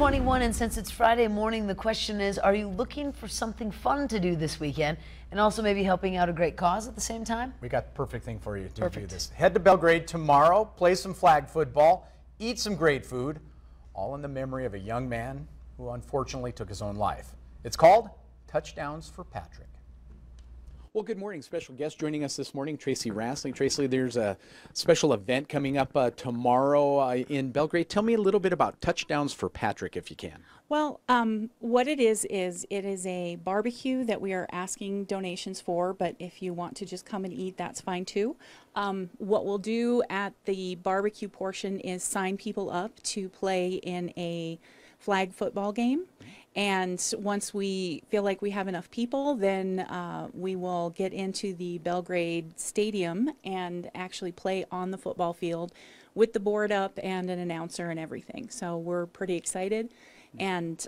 6:21, and since it's Friday morning, the question is, are you looking for something fun to do this weekend and also maybe helping out a great cause at the same time? We got the perfect thing for you to do this. Head to Belgrade tomorrow, play some flag football, eat some great food, all in the memory of a young man who unfortunately took his own life. It's called Touchdowns for Patrick. Well, good morning. Special guest joining us this morning, Tracy Rassley. Tracy, there's a special event coming up tomorrow in Belgrade. Tell me a little bit about Touchdowns for Patrick, if you can. Well, what it is it is a barbecue that we are asking donations for, but if you want to just come and eat, that's fine too. What we'll do at the barbecue portion is sign people up to play in a flag football game. And once we feel like we have enough people, then we will get into the Belgrade Stadium and actually play on the football field with the board up and an announcer and everything. So we're pretty excited. And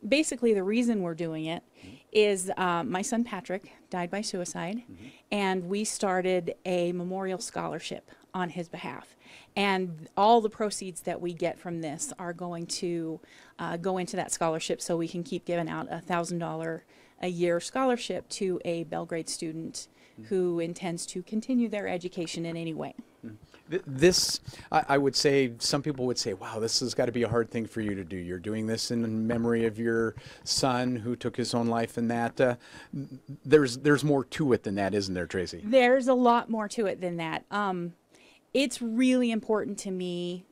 basically the reason we're doing it is my son Patrick died by suicide, and we started a memorial scholarship on his behalf. And all the proceeds that we get from this are going to go into that scholarship, so we can keep giving out a $1,000 a year scholarship to a Belgrade student who intends to continue their education in any way. This, I would say, some people would say, wow, this has got to be a hard thing for you to do. You're doing this in memory of your son who took his own life, and that there's more to it than that, isn't there, Tracy? There's a lot more to it than that. It's really important to me,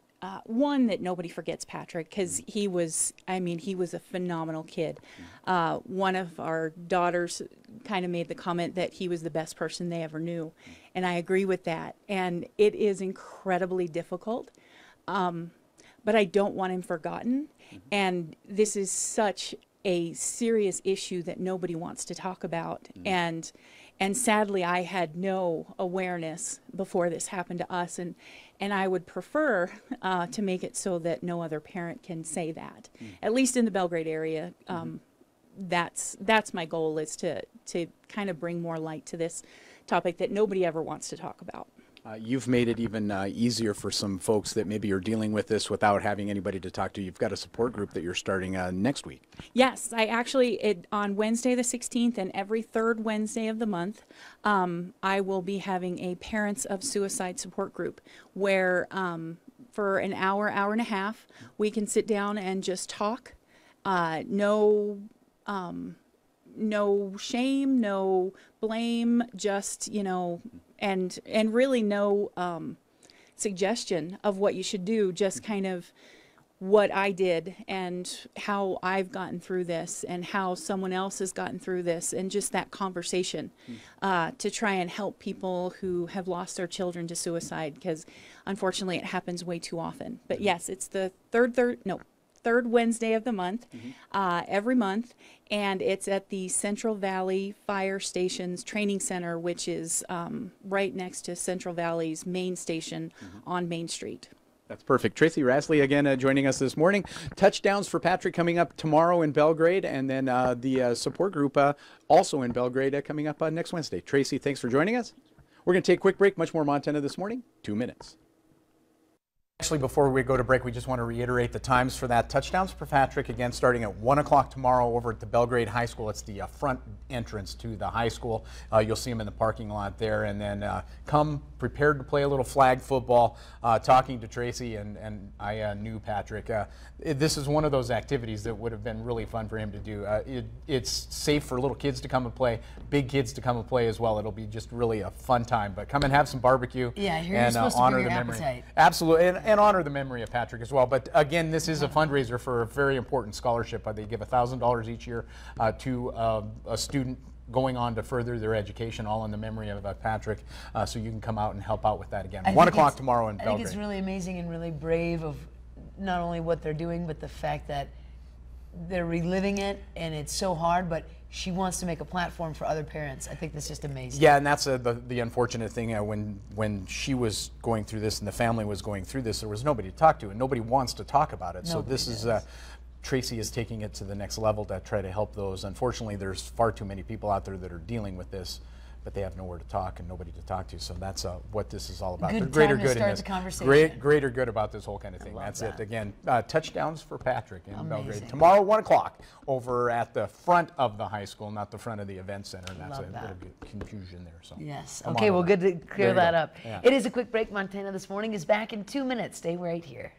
one, that nobody forgets Patrick, because he was a phenomenal kid. One of our daughters kind of made the comment that he was the best person they ever knew, and I agree with that. And it is incredibly difficult, but I don't want him forgotten. And this is such a serious issue that nobody wants to talk about. And sadly, I had no awareness before this happened to us, and I would prefer to make it so that no other parent can say that. At least in the Belgrade area, that's my goal, is to kind of bring more light to this topic that nobody ever wants to talk about. You've made it even easier for some folks that maybe are dealing with this without having anybody to talk to. You've got a support group that you're starting next week. Yes, I actually, on Wednesday the 16th and every third Wednesday of the month, I will be having a Parents of Suicide support group where for an hour, hour and a half, we can sit down and just talk. No shame, no blame, just, and really no suggestion of what you should do, just kind of what I did and how I've gotten through this and how someone else has gotten through this, and just that conversation to try and help people who have lost their children to suicide, because unfortunately it happens way too often. But yes, it's the third Wednesday of the month, every month, and it's at the Central Valley Fire Station's Training Center, which is right next to Central Valley's main station on Main Street. That's perfect. Tracy Rassley again joining us this morning. Touchdowns for Patrick coming up tomorrow in Belgrade, and then the support group also in Belgrade coming up next Wednesday. Tracy, thanks for joining us. We're going to take a quick break. Much more Montana this morning. 2 minutes. Actually, before we go to break, we just want to reiterate the times for that. Touchdowns for Patrick, again, starting at 1 o'clock tomorrow over at the Belgrade High School. It's the front entrance to the high school. You'll see them in the parking lot there. And then come prepared to play a little flag football. Talking to Tracy, and I knew Patrick. This is one of those activities that would have been really fun for him to do. It's safe for little kids to come and play, big kids to come and play as well. It'll be just really a fun time. But come and have some barbecue. Yeah, you're and supposed to honor bring the your memory. appetite. Absolutely. And honor the memory of Patrick as well. But again, this is a fundraiser for a very important scholarship. They give $1,000 each year to a student going on to further their education, all in the memory of Patrick. So you can come out and help out with that again. 1 o'clock tomorrow in Belgrade. I think it's really amazing and really brave of not only what they're doing, but the fact that they're reliving it, and it's so hard, but she wants to make a platform for other parents. I think that's just amazing. Yeah, and that's the unfortunate thing. When she was going through this and the family was going through this, there was nobody to talk to, and nobody wants to talk about it. So this is Tracy is taking it to the next level to try to help those. Unfortunately, there's far too many people out there that are dealing with this but they have nowhere to talk and nobody to talk to. So that's what this is all about. Good The greater time to good in start this. the conversation. Greater good about this whole kind of thing. love That's that. it. Again, touchdowns for Patrick in Belgrade Amazing. tomorrow, 1 o'clock, over at the front of the high school, not the front of the event center. And that's Love a that. bit of confusion there. So Yes. come Okay, on well, over. good to There clear you that go. up. Yeah. It is a quick break. Montana This Morning is back in 2 minutes. Stay right here.